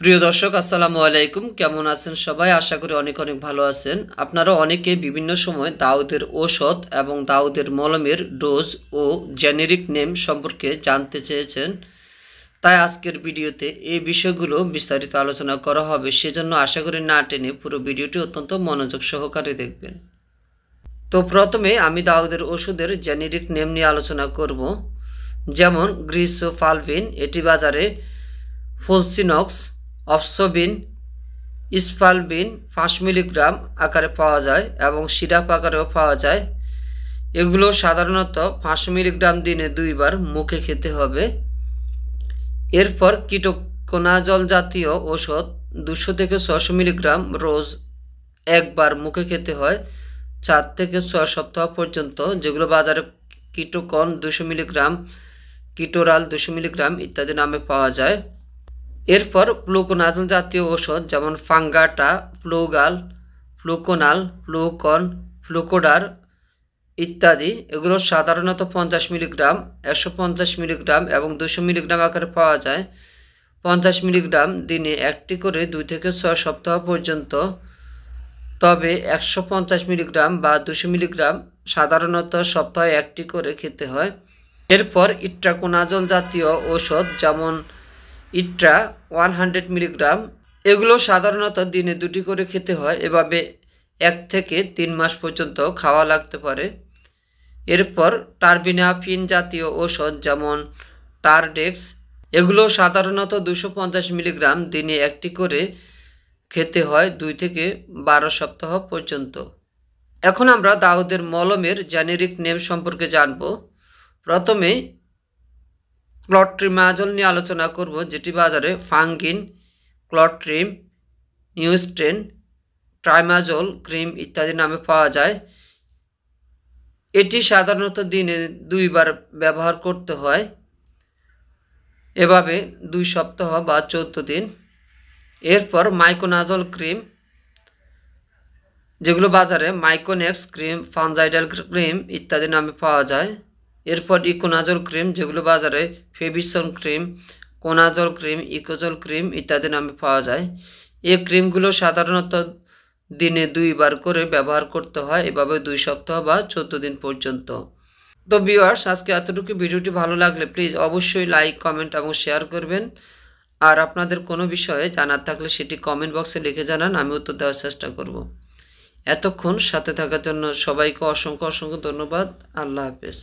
প্রিয় দর্শক আসসালামু আলাইকুম, কেমন আছেন সবাই? আশা করি অনেক অনেক ভালো আছেন। আপনারা অনেকে বিভিন্ন সময় দাউদের ঔষধ এবং দাউদের মলমের ডোজ ও জেনেরিক নেম সম্পর্কে জানতে চেয়েছেন। তাই আজকের ভিডিওতে এই বিষয়গুলো বিস্তারিত আলোচনা করা হবে। সেজন্য আশা করি না টেনে পুরো ভিডিওটি অত্যন্ত মনোযোগ সহকারে দেখবেন। তো প্রথমে আমি দাউদের ওষুধের জেনেরিক নেম নিয়ে আলোচনা করব। যেমন গ্রিসোফালভিন, এটি বাজারে ফলসিনক্স, অপসোবিন, স্পালবিন 5 মিলিগ্রাম আকারে পাওয়া যায় এবং সিরাপ আকারেও পাওয়া যায়। এগুলো সাধারণত 5 মিলিগ্রাম দিনে 2 বার মুখে খেতে হবে। এরপর কিটোকোনাজল জাতীয় ওষুধ 200 থেকে 600 মিলিগ্রাম রোজ একবার মুখে খেতে হয় 4 থেকে 6 সপ্তাহ পর্যন্ত, যেগুলো বাজারে কিটোকন 200 মিলিগ্রাম, কিটোরাল 200 মিলিগ্রাম ইত্যাদি নামে পাওয়া যায়। এরপর ফ্লুকোনাজল জাতীয় ওষুধ যেমন ফাঙ্গাটা, ফ্লুগাল, ফ্লুকোনাল, ফ্লুকন, ফ্লুকোডার ইত্যাদি, এগুলো সাধারণত 50 মিলিগ্রাম, 150 মিলিগ্রাম এবং 200 মিলিগ্রাম আকারে পাওয়া যায়। 50 মিলিগ্রাম দিনে একটি করে 2 থেকে 6 সপ্তাহ পর্যন্ত, তবে 150 মিলিগ্রাম বা 200 মিলিগ্রাম সাধারণত সপ্তাহে একটি করে খেতে হয়। এরপর ইট্রাকোনাজল জাতীয় ওষুধ যেমন ইট্রা 100 মিলিগ্রাম, এগুলো সাধারণত দিনে 2টি করে খেতে হয়। এভাবে 1 থেকে 3 মাস পর্যন্ত খাওয়া লাগতে পারে। এরপর টারবিনাফিন জাতীয় ওষুধ যেমন টারডেক্স, এগুলো সাধারণত 250 মিলিগ্রাম দিনে একটি করে খেতে হয় 2 থেকে 12 সপ্তাহ পর্যন্ত। এখন আমরা দাউদের মলমের জেনেরিক নেম সম্পর্কে জানব। প্রথমে ক্লট্রিমাজল নিয়ে আলোচনা করব, যেটি বাজারে ফাঙ্গিন, ক্লট্রিম, নিউস্ট্রেন, ট্রাইমাজল ক্রিম ইত্যাদি নামে পাওয়া যায়। এটি সাধারণত দিনে 2 বার ব্যবহার করতে হয়, এভাবে 2 সপ্তাহ বা 14 দিন। এরপর মাইকোনাজল ক্রিম, যেগুলো বাজারে মাইকোনেক্স ক্রিম, ফানজাইডাল ক্রিম ইত্যাদি নামে পাওয়া যায়। এরপর ইকোনাজল ক্রিম, যেগুলো বাজারে ফেবিসন ক্রিম, কোনাজল ক্রিম, ইকোজল ক্রিম ইত্যাদি নামে পাওয়া যায়। এই ক্রিমগুলো সাধারণত দিনে 2 বার করে ব্যবহার করতে হয়, এভাবে 2 সপ্তাহ বা 14 দিন পর্যন্ত। তো ভিউয়ার্স, আজকে এতটুকু। ভিডিওটি ভালো লাগলে প্লিজ অবশ্যই লাইক, কমেন্ট এবং শেয়ার করবেন। আর আপনাদের কোনো বিষয়ে জানার থাকলে সেটি কমেন্ট বক্সে লিখে জানান, আমি উত্তর দেওয়ার চেষ্টা করব। এতক্ষণ সাথে থাকার জন্য সবাইকে অসংখ্য অসংখ্য ধন্যবাদ। আল্লাহ হাফেজ।